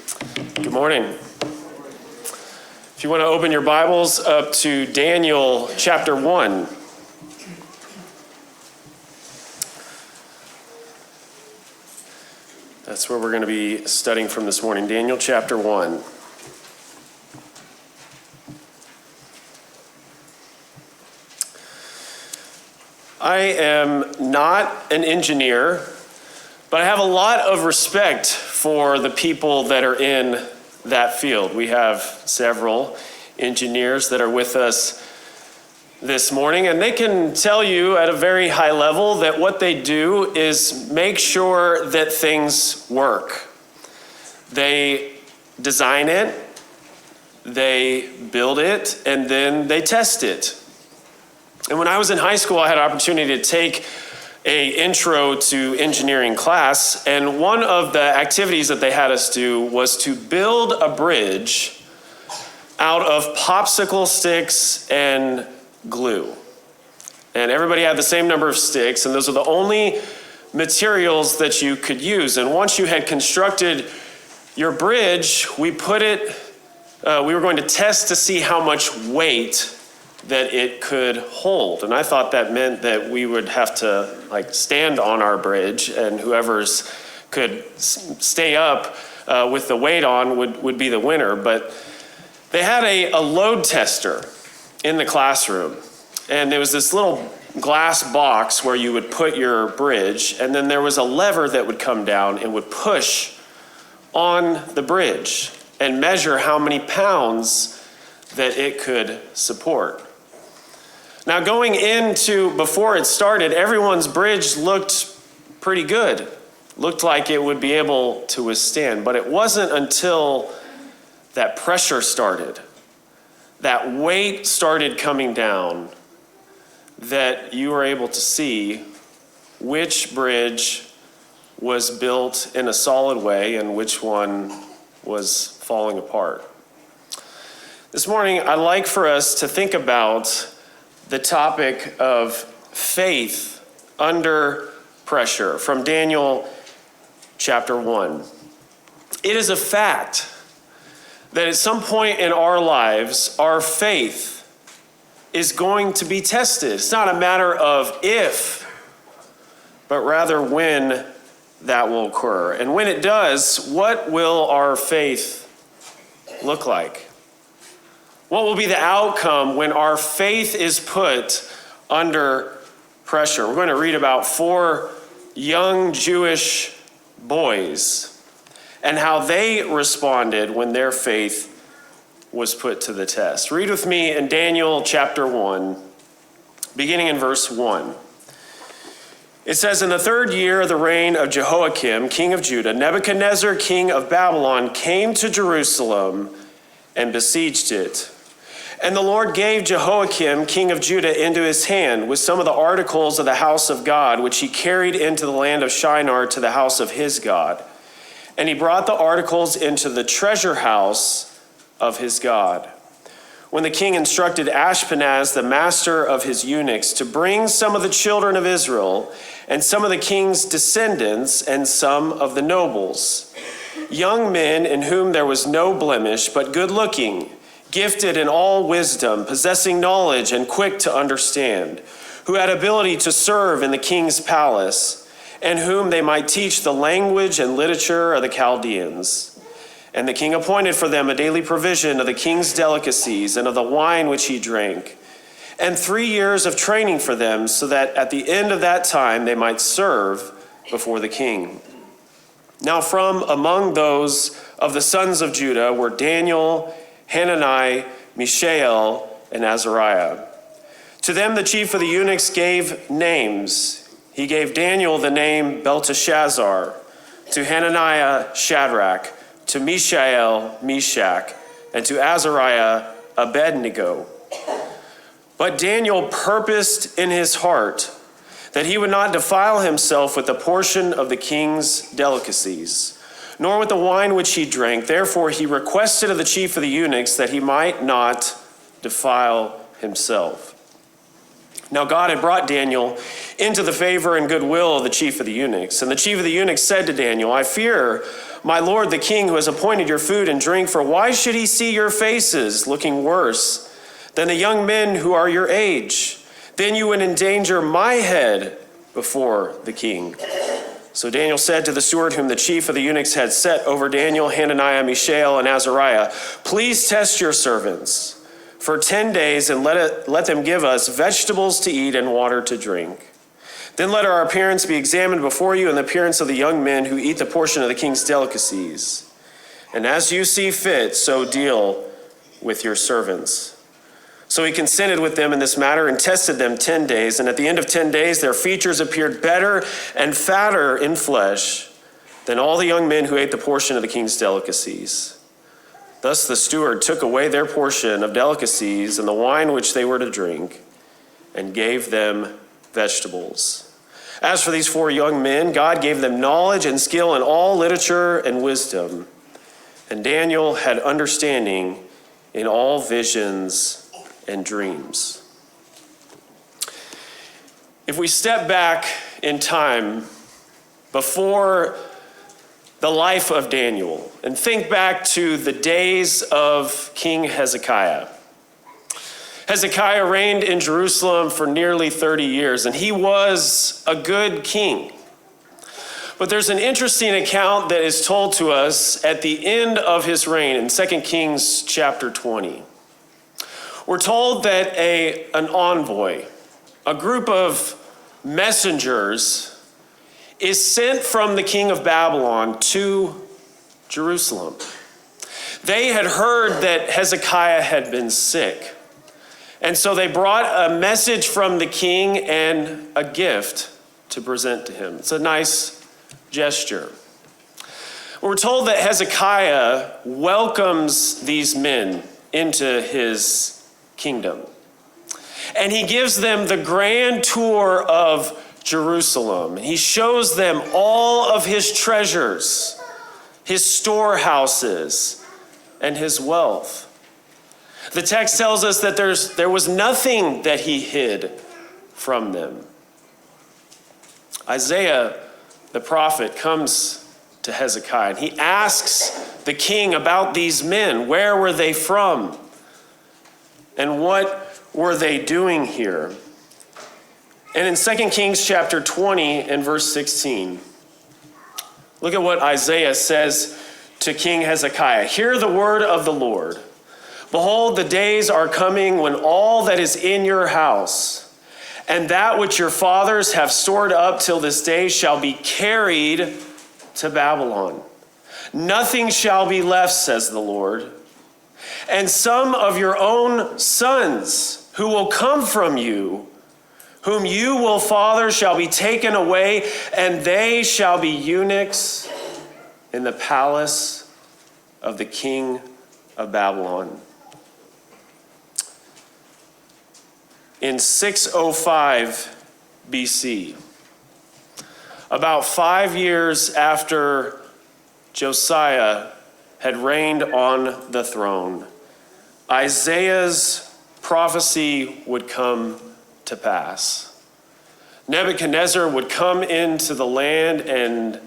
Good morning. If you want to open your Bibles up to Daniel chapter 1. That's where we're going to be studying from this morning. Daniel chapter 1. I am not an engineer, but I have a lot of respect for the people that are in that field. We have several engineers that are with us this morning, and they can tell you at a very high level that what they do is make sure that things work. They design it, they build it, and then they test it. And when I was in high school, I had an opportunity to take an intro to engineering class, and one of the activities that they had us do was to build a bridge out of popsicle sticks and glue. And everybody had the same number of sticks, and those are the only materials that you could use. And once you had constructed your bridge, we were going to test to see how much weight that it could hold. And I thought that meant that we would have to stand on our bridge, and whoever's could stay up with the weight on would be the winner. But they had a load tester in the classroom, and there was this little glass box where you would put your bridge, and then there was a lever that would come down and would push on the bridge and measure how many pounds that it could support. Now, going into before it started, everyone's bridge looked pretty good. Looked like it would be able to withstand, but it wasn't until that pressure started, that weight started coming down, that you were able to see which bridge was built in a solid way and which one was falling apart. This morning, I'd like for us to think about the topic of faith under pressure from Daniel chapter 1. It is a fact that at some point in our lives, our faith is going to be tested. It's not a matter of if, but rather when that will occur. And when it does, what will our faith look like? What will be the outcome when our faith is put under pressure? We're going to read about 4 young Jewish boys and how they responded when their faith was put to the test. Read with me in Daniel chapter 1, beginning in verse 1. It says, "In the 3rd year of the reign of Jehoiakim, king of Judah, Nebuchadnezzar, king of Babylon, came to Jerusalem and besieged it. And the Lord gave Jehoiakim, king of Judah, into his hand with some of the articles of the house of God, which he carried into the land of Shinar to the house of his God. And he brought the articles into the treasure house of his God. When the king instructed Ashpenaz, the master of his eunuchs, to bring some of the children of Israel and some of the king's descendants and some of the nobles, young men in whom there was no blemish, but good-looking, gifted in all wisdom, possessing knowledge and quick to understand, who had ability to serve in the king's palace, and whom they might teach the language and literature of the Chaldeans. And the king appointed for them a daily provision of the king's delicacies and of the wine which he drank, and 3 years of training for them, so that at the end of that time they might serve before the king. Now from among those of the sons of Judah were Daniel, Hanani, Mishael, and Azariah. To them the chief of the eunuchs gave names. He gave Daniel the name Belteshazzar, to Hananiah Shadrach, to Mishael Meshach, and to Azariah Abednego. But Daniel purposed in his heart that he would not defile himself with the portion of the king's delicacies, nor with the wine which he drank. Therefore he requested of the chief of the eunuchs that he might not defile himself. Now God had brought Daniel into the favor and goodwill of the chief of the eunuchs. And the chief of the eunuchs said to Daniel, I fear my lord the king, who has appointed your food and drink, for why should he see your faces looking worse than the young men who are your age? Then you would endanger my head before the king. So Daniel said to the steward whom the chief of the eunuchs had set over Daniel, Hananiah, Mishael, and Azariah, please test your servants for 10 days and let them give us vegetables to eat and water to drink. Then let our appearance be examined before you and the appearance of the young men who eat the portion of the king's delicacies. And as you see fit, so deal with your servants. So he consented with them in this matter and tested them 10 days. And at the end of 10 days, their features appeared better and fatter in flesh than all the young men who ate the portion of the king's delicacies. Thus the steward took away their portion of delicacies and the wine which they were to drink, and gave them vegetables. As for these 4 young men, God gave them knowledge and skill in all literature and wisdom. And Daniel had understanding in all visions and dreams. If we step back in time before the life of Daniel and think back to the days of King Hezekiah. Hezekiah reigned in Jerusalem for nearly 30 years, and he was a good king. But there's an interesting account that is told to us at the end of his reign in 2 Kings chapter 20. We're told that an envoy, a group of messengers, is sent from the king of Babylon to Jerusalem. They had heard that Hezekiah had been sick. And so they brought a message from the king and a gift to present to him. It's a nice gesture. We're told that Hezekiah welcomes these men into his kingdom. And he gives them the grand tour of Jerusalem. He shows them all of his treasures, his storehouses, and his wealth. The text tells us that there was nothing that he hid from them. Isaiah, the prophet, comes to Hezekiah and he asks the king about these men. Where were they from? And what were they doing here? And in 2 Kings chapter 20 and verse 16, look at what Isaiah says to King Hezekiah. Hear the word of the Lord. Behold, the days are coming when all that is in your house and that which your fathers have stored up till this day shall be carried to Babylon. Nothing shall be left, says the Lord. And some of your own sons who will come from you, whom you will father, shall be taken away, and they shall be eunuchs in the palace of the king of Babylon. In 605 BC, about 5 years after Josiah had reigned on the throne, Isaiah's prophecy would come to pass. Nebuchadnezzar would come into the land and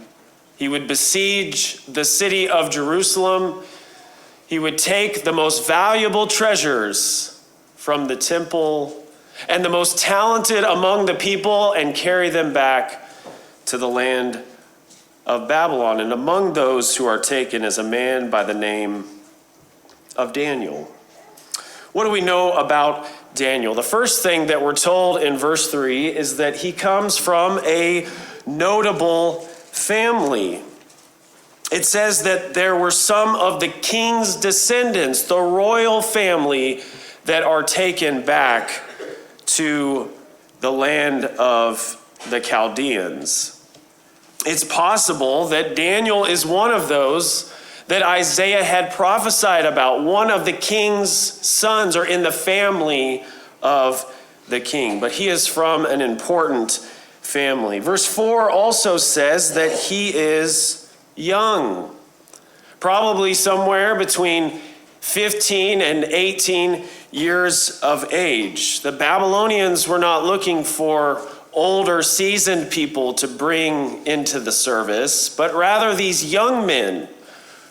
he would besiege the city of Jerusalem. He would take the most valuable treasures from the temple and the most talented among the people and carry them back to the land of Babylon. And among those who are taken is a man by the name of Daniel. What do we know about Daniel? The first thing that we're told in verse 3 is that he comes from a notable family. It says that there were some of the king's descendants, the royal family, that are taken back to the land of the Chaldeans. It's possible that Daniel is one of those that Isaiah had prophesied about, one of the king's sons or in the family of the king. But he is from an important family. Verse 4 also says that he is young, probably somewhere between 15 and 18 years of age. The Babylonians were not looking for older, seasoned people to bring into the service, but rather these young men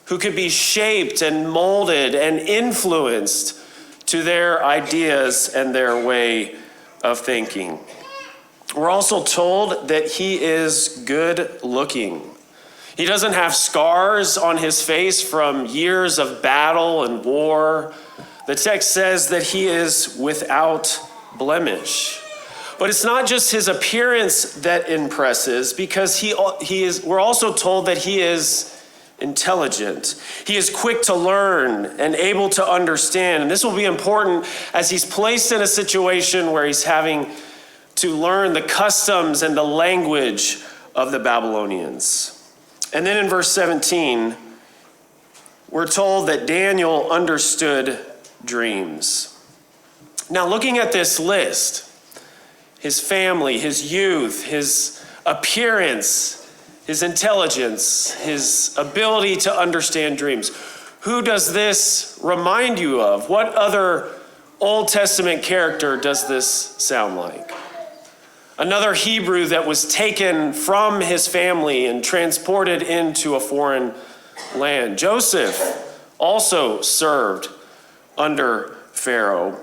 who could be shaped and molded and influenced to their ideas and their way of thinking. We're also told that he is good looking. He doesn't have scars on his face from years of battle and war. The text says that he is without blemish. But it's not just his appearance that impresses, because we're also told that he is intelligent. He is quick to learn and able to understand. And this will be important as he's placed in a situation where he's having to learn the customs and the language of the Babylonians. And then in verse 17, we're told that Daniel understood dreams. Now, looking at this list, his family, his youth, his appearance, his intelligence, his ability to understand dreams. Who does this remind you of? What other Old Testament character does this sound like? Another Hebrew that was taken from his family and transported into a foreign land. Joseph also served under Pharaoh,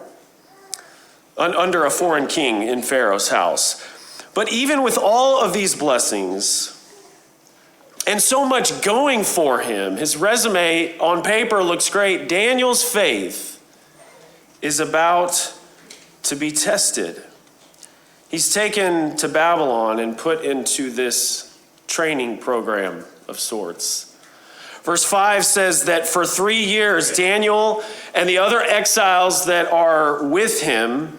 under a foreign king in Pharaoh's house. But even with all of these blessings and so much going for him, his resume on paper looks great. Daniel's faith is about to be tested. He's taken to Babylon and put into this training program of sorts. Verse 5 says that for 3 years, Daniel and the other exiles that are with him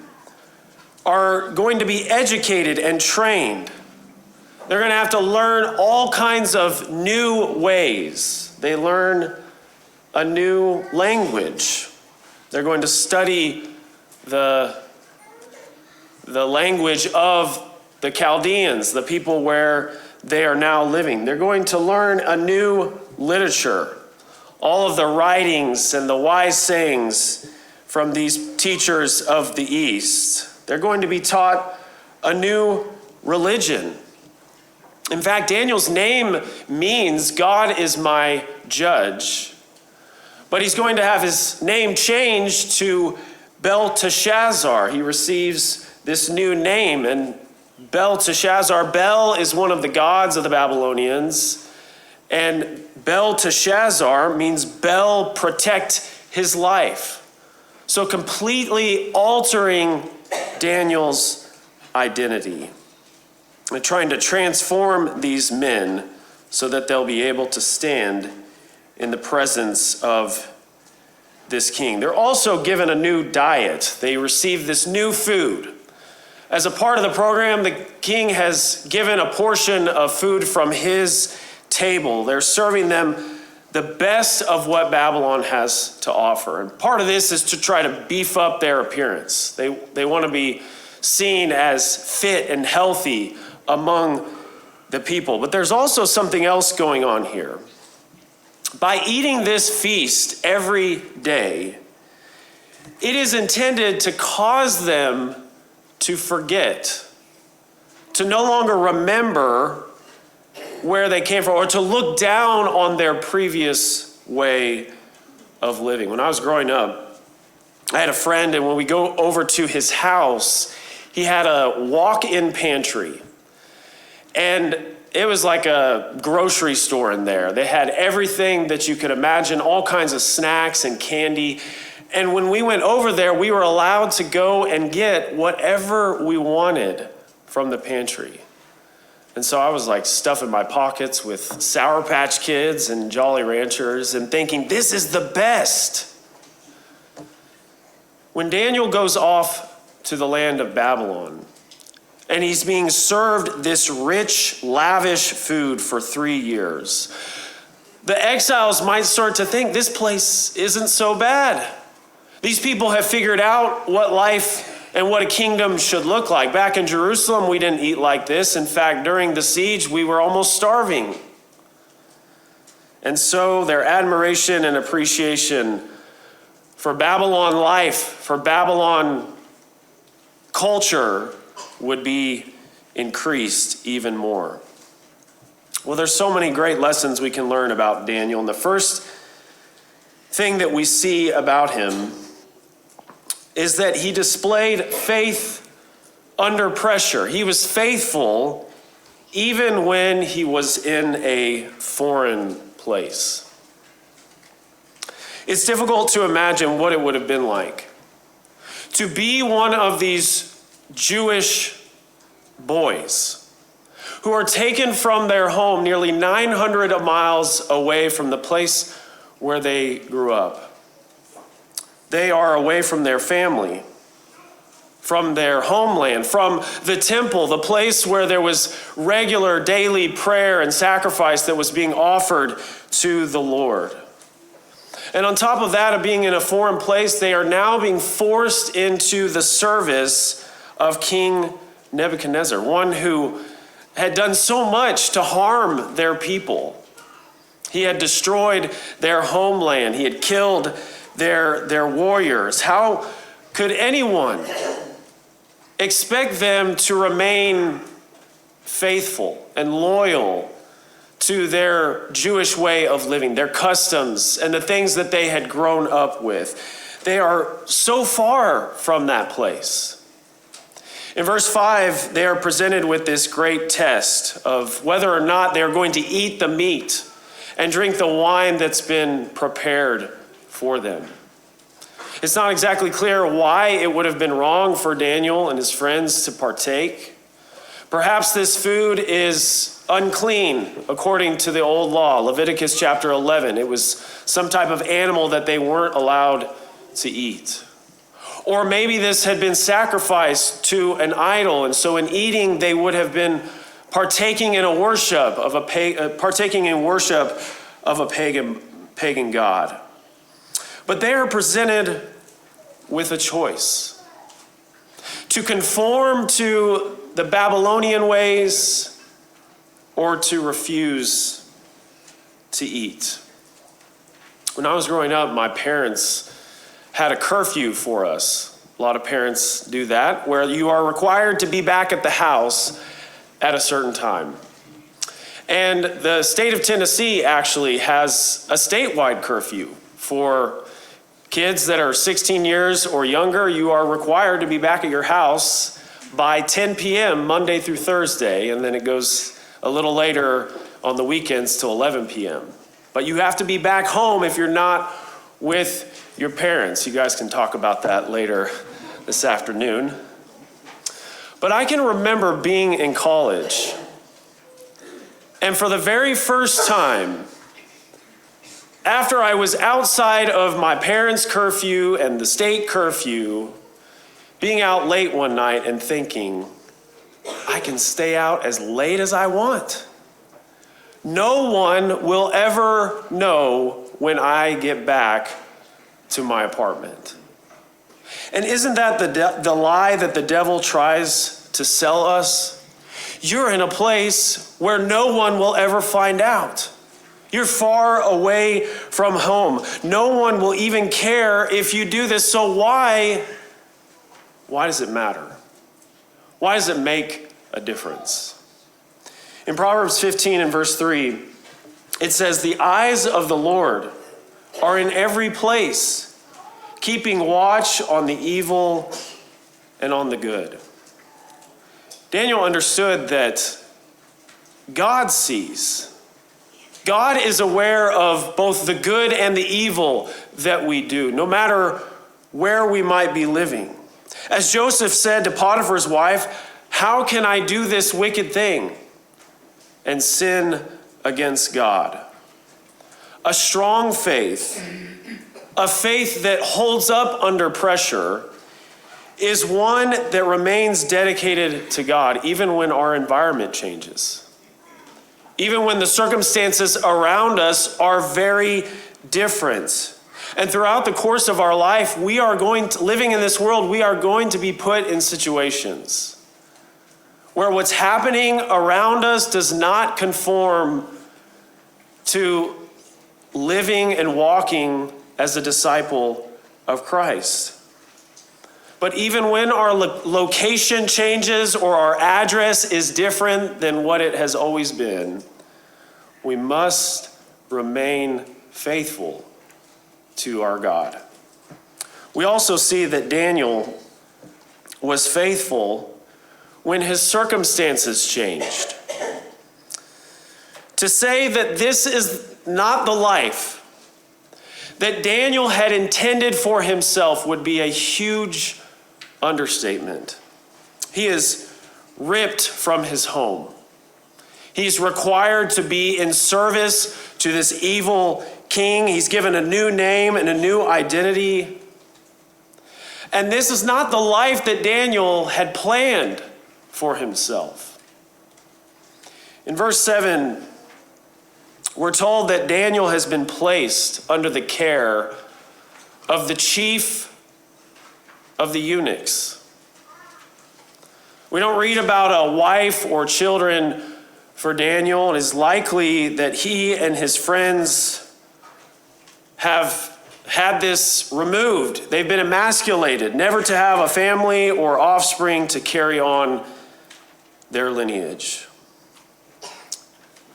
are going to be educated and trained. They're going to have to learn all kinds of new ways. They learn a new language. They're going to study the language of the Chaldeans, the people where they are now living. They're going to learn a new literature, all of the writings and the wise sayings from these teachers of the East. They're going to be taught a new religion. In fact, Daniel's name means God is my judge. But he's going to have his name changed to Belteshazzar. He receives this new name, and Belteshazzar, Bel is one of the gods of the Babylonians, and Belteshazzar means Bel, protect his life. So completely altering Daniel's identity and trying to transform these men so that they'll be able to stand in the presence of this king. They're also given a new diet. They receive this new food. As a part of the program, the king has given a portion of food from his table. They're serving them the best of what Babylon has to offer. And part of this is to try to beef up their appearance. They want to be seen as fit and healthy among the people. But there's also something else going on here. By eating this feast every day, it is intended to cause them to forget, to no longer remember where they came from, or to look down on their previous way of living. When I was growing up, I had a friend, and when we go over to his house, he had a walk-in pantry. And it was like a grocery store in there. They had everything that you could imagine, all kinds of snacks and candy. And when we went over there, we were allowed to go and get whatever we wanted from the pantry. And so I was like stuffing my pockets with Sour Patch Kids and Jolly Ranchers and thinking, this is the best. When Daniel goes off to the land of Babylon, and he's being served this rich, lavish food for 3 years, the exiles might start to think, this place isn't so bad. These people have figured out what life and what a kingdom should look like. Back in Jerusalem, we didn't eat like this. In fact, during the siege, we were almost starving. And so their admiration and appreciation for Babylon life, for Babylon culture would be increased even more. Well, there's so many great lessons we can learn about Daniel. And the first thing that we see about him is that he displayed faith under pressure. He was faithful even when he was in a foreign place. It's difficult to imagine what it would have been like to be one of these Jewish boys who are taken from their home nearly 900 miles away from the place where they grew up. They are away from their family, from their homeland, from the temple, the place where there was regular daily prayer and sacrifice that was being offered to the Lord. And on top of that, of being in a foreign place, they are now being forced into the service of King Nebuchadnezzar, one who had done so much to harm their people. He had destroyed their homeland. He had killed their warriors. How could anyone expect them to remain faithful and loyal to their Jewish way of living, their customs, and the things that they had grown up with? They are so far from that place. In verse 5, they are presented with this great test of whether or not they are going to eat the meat and drink the wine that's been prepared for them. It's not exactly clear why it would have been wrong for Daniel and his friends to partake. Perhaps this food is unclean according to the old law, Leviticus chapter 11. It was some type of animal that they weren't allowed to eat. Or maybe this had been sacrificed to an idol, and so in eating they would have been partaking in worship of a pagan god. But they are presented with a choice: to conform to the Babylonian ways or to refuse to eat. When I was growing up, my parents had a curfew for us. A lot of parents do that, where you are required to be back at the house at a certain time. And the state of Tennessee actually has a statewide curfew for kids that are 16 years or younger. You are required to be back at your house by 10 p.m. Monday through Thursday, and then it goes a little later on the weekends to 11 p.m. But you have to be back home if you're not with your parents. You guys can talk about that later this afternoon. But I can remember being in college, and for the very first time, after I was outside of my parents' curfew and the state curfew, being out late one night and thinking, I can stay out as late as I want. No one will ever know when I get back to my apartment. And isn't that the lie that the devil tries to sell us? You're in a place where no one will ever find out. You're far away from home. No one will even care if you do this. So why does it matter? Why does it make a difference? In Proverbs 15 and verse 3, it says, "The eyes of the Lord are in every place, keeping watch on the evil and on the good." Daniel understood that God sees. God is aware of both the good and the evil that we do, no matter where we might be living. As Joseph said to Potiphar's wife, "How can I do this wicked thing and sin against God?" A strong faith, a faith that holds up under pressure, is one that remains dedicated to God, even when our environment changes. Even when the circumstances around us are very different. And throughout the course of our life, living in this world, we are going to be put in situations where what's happening around us does not conform to living and walking as a disciple of Christ. But even when our location changes or our address is different than what it has always been, we must remain faithful to our God. We also see that Daniel was faithful when his circumstances changed. To say that this is not the life that Daniel had intended for himself would be a huge understatement. He is ripped from his home. He's required to be in service to this evil king. He's given a new name and a new identity. And this is not the life that Daniel had planned for himself. In verse 7, we're told that Daniel has been placed under the care of the chief of the eunuchs. We don't read about a wife or children for Daniel. It is likely that he and his friends have had this removed. They've been emasculated, never to have a family or offspring to carry on their lineage.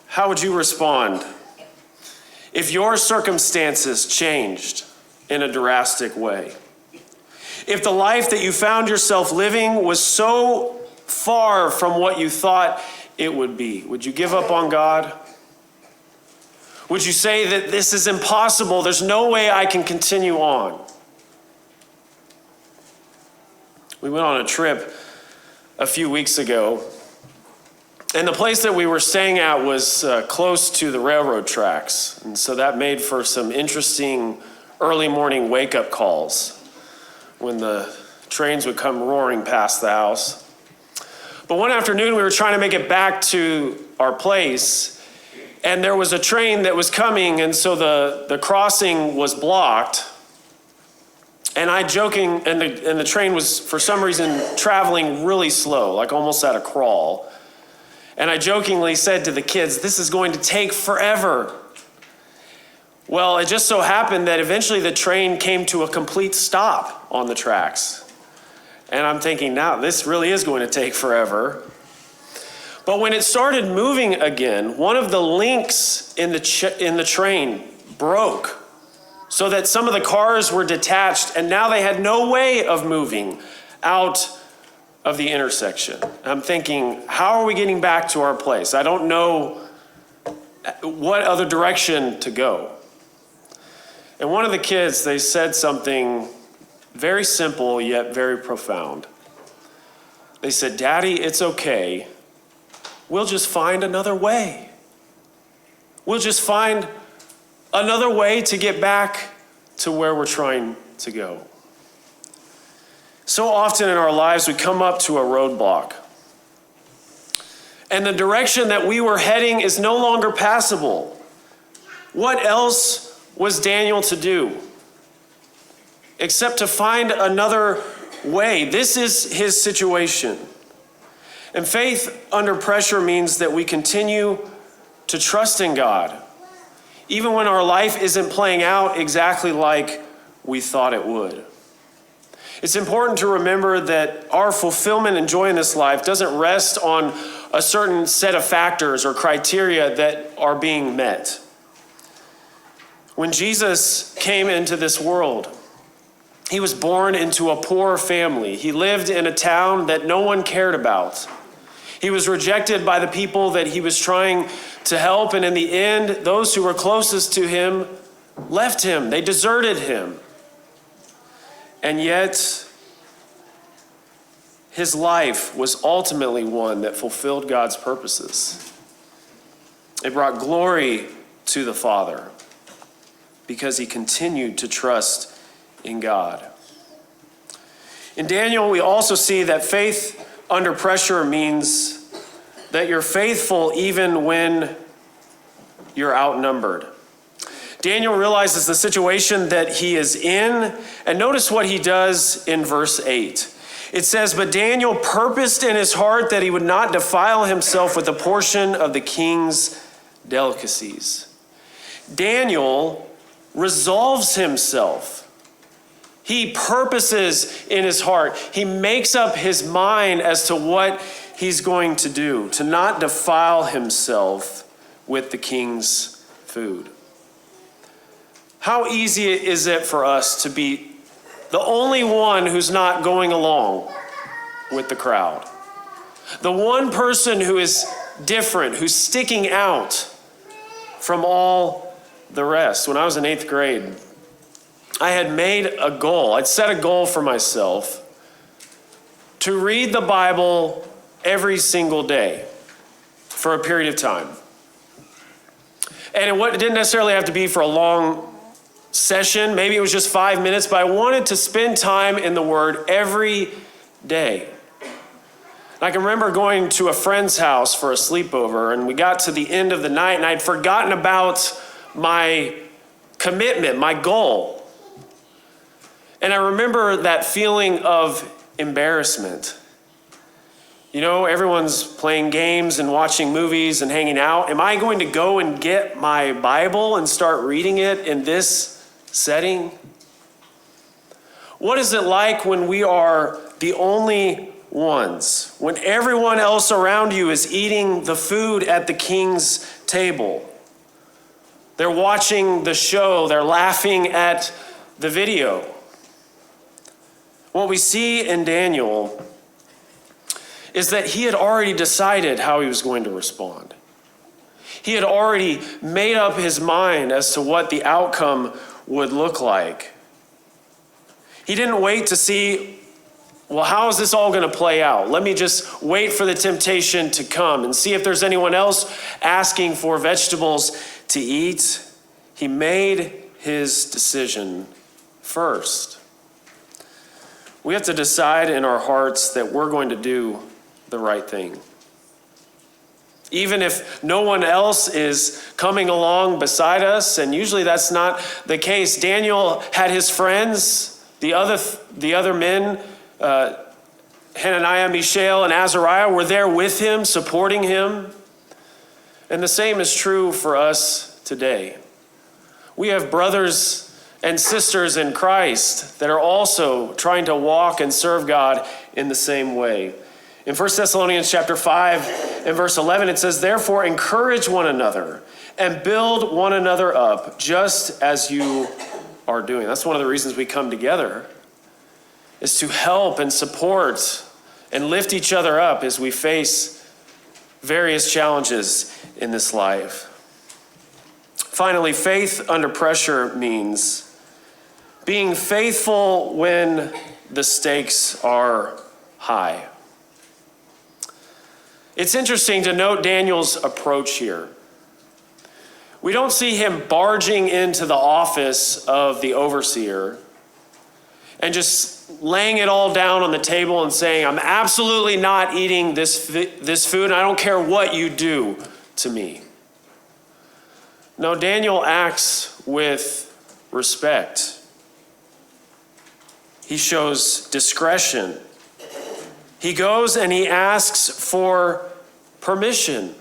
How would you respond if your circumstances changed in a drastic way? If the life that you found yourself living was so far from what you thought it would be, would you give up on God? Would you say that this is impossible? There's no way I can continue on. We went on a trip a few weeks ago, and the place that we were staying at was close to the railroad tracks. And so that made for some interesting early morning wake-up calls when the trains would come roaring past the house. But one afternoon we were trying to make it back to our place, and there was a train that was coming, and so the crossing was blocked. And the train was for some reason traveling really slow, like almost at a crawl. And I jokingly said to the kids, "This is going to take forever." Well, it just so happened that eventually the train came to a complete stop on the tracks. And I'm thinking, now this really is going to take forever. But when it started moving again, one of the links in the train broke so that some of the cars were detached, and now they had no way of moving out of the intersection. I'm thinking, how are we getting back to our place? I don't know what other direction to go. And one of the kids, they said something very simple yet very profound. They said, "Daddy, it's okay. We'll just find another way. We'll just find another way to get back to where we're trying to go." So often in our lives, we come up to a roadblock, and the direction that we were heading is no longer passable. What else was Daniel to do except to find another way? This is his situation. And faith under pressure means that we continue to trust in God, even when our life isn't playing out exactly like we thought it would. It's important to remember that our fulfillment and joy in this life doesn't rest on a certain set of factors or criteria that are being met. When Jesus came into this world, he was born into a poor family. He lived in a town that no one cared about. He was rejected by the people that he was trying to help, and in the end, those who were closest to him left him. They deserted him. And yet, his life was ultimately one that fulfilled God's purposes. It brought glory to the Father because he continued to trust in God. In Daniel, we also see that faith under pressure means that you're faithful even when you're outnumbered. Daniel realizes the situation that he is in, and notice what he does in verse 8. It says, "But Daniel purposed in his heart that he would not defile himself with a portion of the king's delicacies." Daniel resolves himself. He purposes in his heart. He makes up his mind as to what he's going to do, to not defile himself with the king's food. How easy is it for us to be the only one who's not going along with the crowd? The one person who is different, who's sticking out from all the rest. When I was in 8th grade, I had made a goal. I'd set a goal for myself to read the Bible every single day for a period of time. And it didn't necessarily have to be for a long session. Maybe it was just 5 minutes, but I wanted to spend time in the Word every day. I can remember going to a friend's house for a sleepover, and we got to the end of the night, and I'd forgotten about my commitment, my goal. And I remember that feeling of embarrassment. You know, everyone's playing games and watching movies and hanging out. Am I going to go and get my Bible and start reading it in this setting? What is it like when we are the only ones, when everyone else around you is eating the food at the king's table? They're watching the show, they're laughing at the video. What we see in Daniel is that he had already decided how he was going to respond. He had already made up his mind as to what the outcome would look like. He didn't wait to see, well, how is this all going to play out? Let me just wait for the temptation to come and see if there's anyone else asking for vegetables to eat. He made his decision first. We have to decide in our hearts that we're going to do the right thing. Even if no one else is coming along beside us, and usually that's not the case. Daniel had his friends, the other men, Hananiah, Mishael, and Azariah were there with him, supporting him. And the same is true for us today. We have brothers and sisters in Christ that are also trying to walk and serve God in the same way. In 1 Thessalonians chapter 5 and verse 11, it says, "Therefore encourage one another and build one another up, just as you are doing." That's one of the reasons we come together, is to help and support and lift each other up as we face various challenges in this life. Finally, faith under pressure means being faithful when the stakes are high. It's interesting to note Daniel's approach here. We don't see him barging into the office of the overseer and just laying it all down on the table and saying, "I'm absolutely not eating this food, and I don't care what you do to me." No, Daniel acts with respect. He shows discretion. He goes and he asks for permission.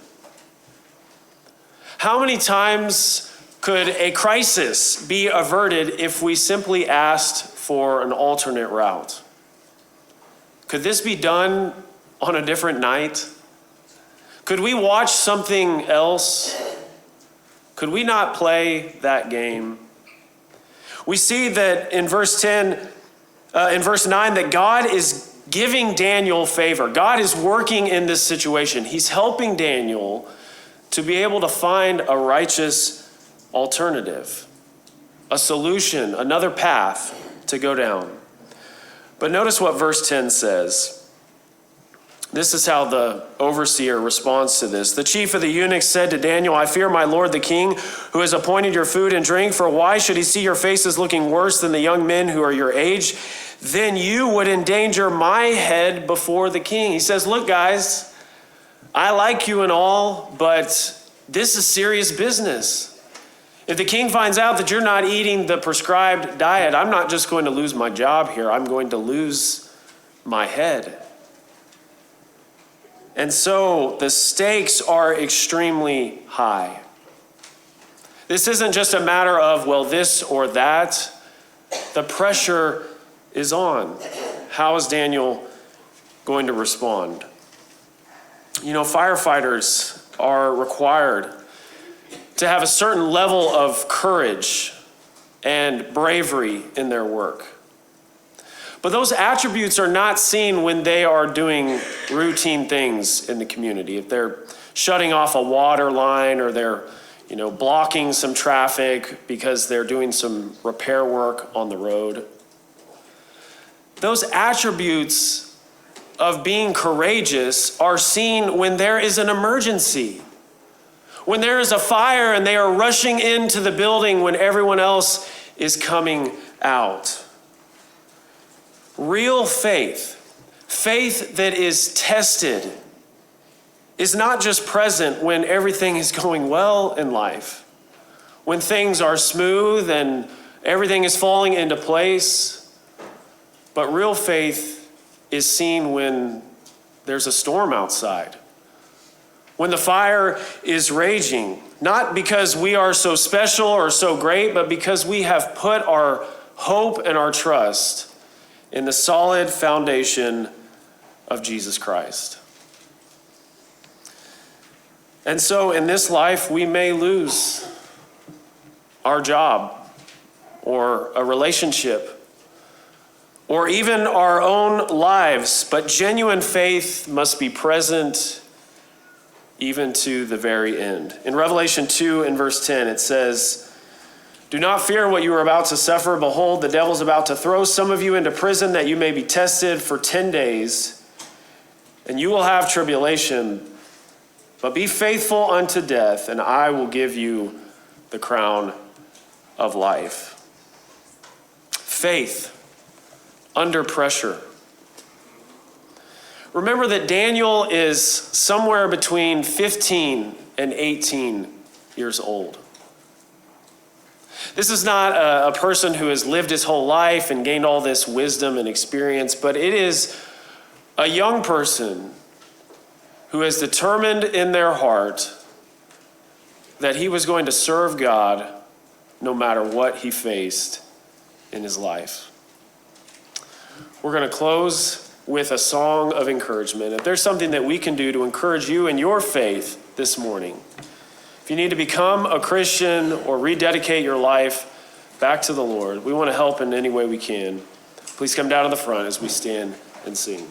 How many times could a crisis be averted if we simply asked for an alternate route? Could this be done on a different night? Could we watch something else? Could we not play that game? We see that in verse 9, that God is giving Daniel favor. God is working in this situation. He's helping Daniel to be able to find a righteous alternative, a solution, another path to go down. But notice what verse 10 says. This is how the overseer responds to this. "The chief of the eunuchs said to Daniel, 'I fear my lord the king, who has appointed your food and drink, for why should he see your faces looking worse than the young men who are your age? Then you would endanger my head before the king.'" He says, "Look, guys, I like you and all, but this is serious business. If the king finds out that you're not eating the prescribed diet, I'm not just going to lose my job here, I'm going to lose my head." And so the stakes are extremely high. This isn't just a matter of, well, this or that. The pressure is on. How is Daniel going to respond? You know, firefighters are required to have a certain level of courage and bravery in their work. But those attributes are not seen when they are doing routine things in the community. If they're shutting off a water line or they're, blocking some traffic because they're doing some repair work on the road. Those attributes of being courageous are seen when there is an emergency. When there is a fire and they are rushing into the building when everyone else is coming out. Real faith, faith that is tested, is not just present when everything is going well in life, when things are smooth and everything is falling into place, but real faith is seen when there's a storm outside, when the fire is raging, not because we are so special or so great, but because we have put our hope and our trust in the solid foundation of Jesus Christ. And so in this life, we may lose our job or a relationship or even our own lives, but genuine faith must be present even to the very end. In Revelation 2 and verse 10, it says, "Do not fear what you are about to suffer. Behold, the devil is about to throw some of you into prison that you may be tested for 10 days, and you will have tribulation. But be faithful unto death, and I will give you the crown of life." Faith under pressure. Remember that Daniel is somewhere between 15 and 18 years old. This is not a person who has lived his whole life and gained all this wisdom and experience, but it is a young person who has determined in their heart that he was going to serve God no matter what he faced in his life. We're going to close with a song of encouragement. If there's something that we can do to encourage you in your faith this morning, if you need to become a Christian or rededicate your life back to the Lord, we want to help in any way we can. Please come down to the front as we stand and sing.